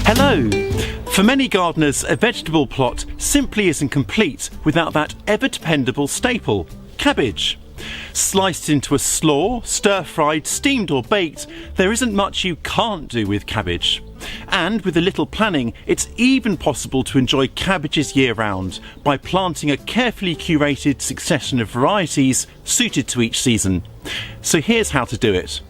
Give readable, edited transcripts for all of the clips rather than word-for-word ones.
Hello! For many gardeners, a vegetable plot simply isn't complete without that ever-dependable staple, cabbage. Sliced into a slaw, stir-fried, steamed or baked, there isn't much you can't do with cabbage. And with a little planning, it's even possible to enjoy cabbages year-round by planting a carefully curated succession of varieties suited to each season. So here's how to do it.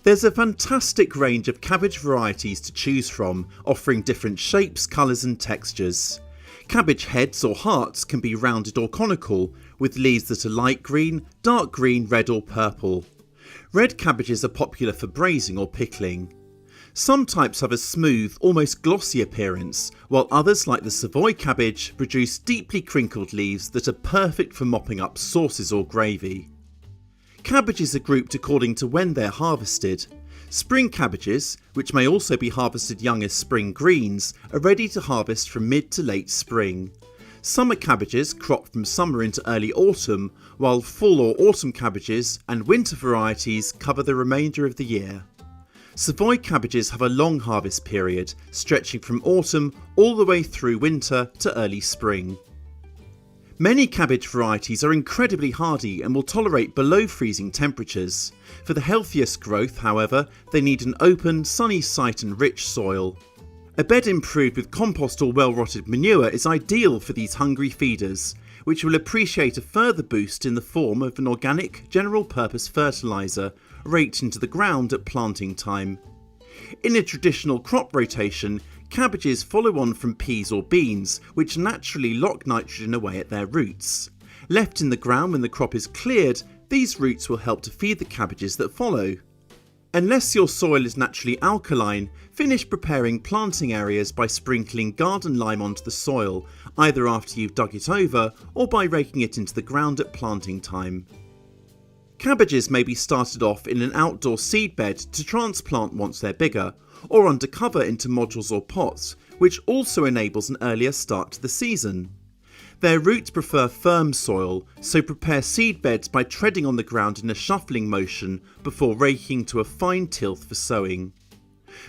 There's a fantastic range of cabbage varieties to choose from, offering different shapes, colours and textures. Cabbage heads or hearts can be rounded or conical, with leaves that are light green, dark green, red or purple. Red cabbages are popular for braising or pickling. Some types have a smooth, almost glossy appearance, while others, like the Savoy cabbage, produce deeply crinkled leaves that are perfect for mopping up sauces or gravy. Cabbages are grouped according to when they're harvested. Spring cabbages, which may also be harvested young as spring greens, are ready to harvest from mid to late spring. Summer cabbages crop from summer into early autumn, while fall or autumn cabbages and winter varieties cover the remainder of the year. Savoy cabbages have a long harvest period, stretching from autumn all the way through winter to early spring. Many cabbage varieties are incredibly hardy and will tolerate below freezing temperatures. For the healthiest growth, however, they need an open, sunny site and rich soil. A bed improved with compost or well-rotted manure is ideal for these hungry feeders, which will appreciate a further boost in the form of an organic, general-purpose fertiliser raked into the ground at planting time. In a traditional crop rotation, cabbages follow on from peas or beans, which naturally lock nitrogen away at their roots. Left in the ground when the crop is cleared, these roots will help to feed the cabbages that follow. Unless your soil is naturally alkaline, finish preparing planting areas by sprinkling garden lime onto the soil, either after you've dug it over or by raking it into the ground at planting time. Cabbages may be started off in an outdoor seed bed to transplant once they're bigger, or under cover into modules or pots, which also enables an earlier start to the season. Their roots prefer firm soil, so prepare seed beds by treading on the ground in a shuffling motion before raking to a fine tilth for sowing.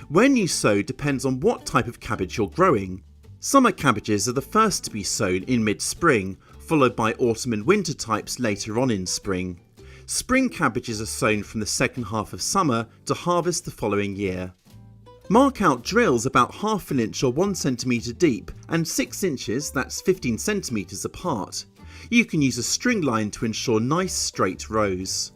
When you sow depends on what type of cabbage you're growing. Summer cabbages are the first to be sown in mid-spring, followed by autumn and winter types later on in spring. Spring cabbages are sown from the second half of summer to harvest the following year. Mark out drills about 1/2 inch or 1 centimetre deep and 6 inches, that's 15 centimetres apart. You can use a string line to ensure nice straight rows.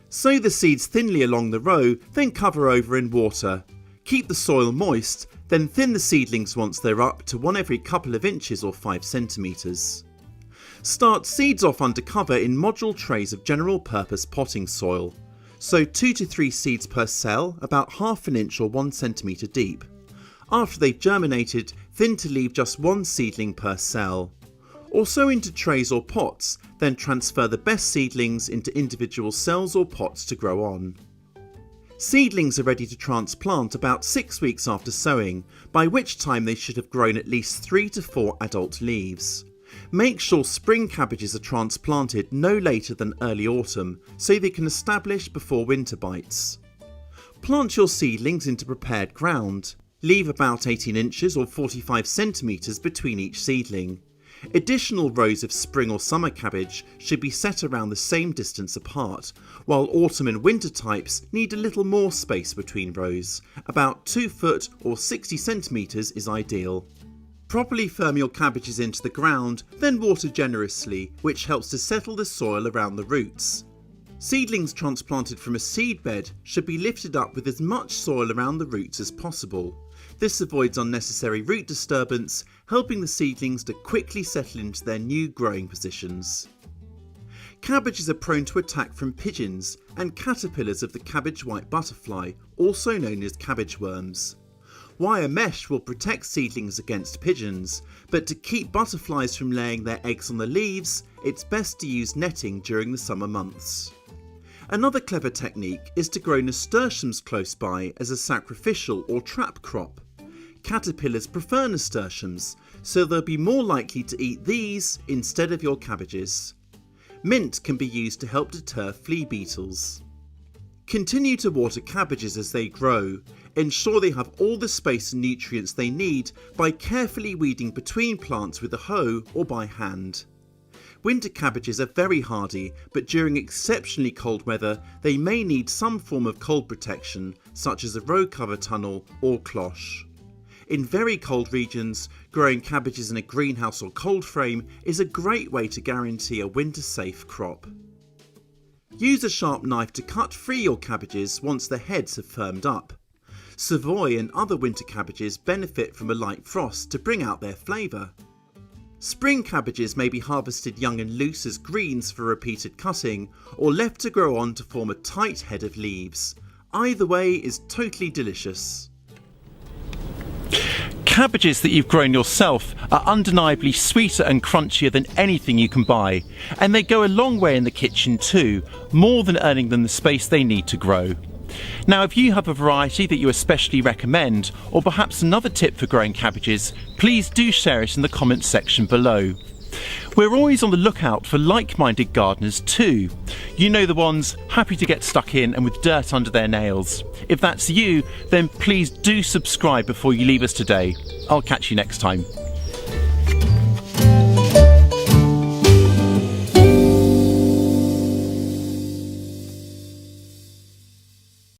Sow the seeds thinly along the row, then cover over in water. Keep the soil moist, then thin the seedlings once they're up to 1 every couple of inches or 5 centimetres. Start seeds off under cover in module trays of general purpose potting soil. Sow 2 to 3 seeds per cell, about 1/2 inch or 1 centimetre deep. After they've germinated, thin to leave just 1 seedling per cell. Or sow into trays or pots, then transfer the best seedlings into individual cells or pots to grow on. Seedlings are ready to transplant about 6 weeks after sowing, by which time they should have grown at least 3 to 4 adult leaves. Make sure spring cabbages are transplanted no later than early autumn, so they can establish before winter bites. Plant your seedlings into prepared ground. Leave about 18 inches or 45 centimetres between each seedling. Additional rows of spring or summer cabbage should be set around the same distance apart, while autumn and winter types need a little more space between rows. About 2 foot or 60 centimetres is ideal. Properly firm your cabbages into the ground, then water generously, which helps to settle the soil around the roots. Seedlings transplanted from a seed bed should be lifted up with as much soil around the roots as possible. This avoids unnecessary root disturbance, helping the seedlings to quickly settle into their new growing positions. Cabbages are prone to attack from pigeons and caterpillars of the cabbage white butterfly, also known as cabbage worms. Wire mesh will protect seedlings against pigeons, but to keep butterflies from laying their eggs on the leaves, it's best to use netting during the summer months. Another clever technique is to grow nasturtiums close by as a sacrificial or trap crop. Caterpillars prefer nasturtiums, so they'll be more likely to eat these instead of your cabbages. Mint can be used to help deter flea beetles. Continue to water cabbages as they grow. Ensure they have all the space and nutrients they need by carefully weeding between plants with a hoe or by hand. Winter cabbages are very hardy, but during exceptionally cold weather they may need some form of cold protection, such as a row cover tunnel or cloche. In very cold regions, growing cabbages in a greenhouse or cold frame is a great way to guarantee a winter-safe crop. Use a sharp knife to cut free your cabbages once the heads have firmed up. Savoy and other winter cabbages benefit from a light frost to bring out their flavour. Spring cabbages may be harvested young and loose as greens for repeated cutting, or left to grow on to form a tight head of leaves. Either way is totally delicious. Cabbages that you've grown yourself are undeniably sweeter and crunchier than anything you can buy, and they go a long way in the kitchen too, more than earning them the space they need to grow. Now, if you have a variety that you especially recommend, or perhaps another tip for growing cabbages, please do share it in the comments section below. We're always on the lookout for like-minded gardeners too. You know, the ones happy to get stuck in and with dirt under their nails. If that's you, then please do subscribe before you leave us today. I'll catch you next time.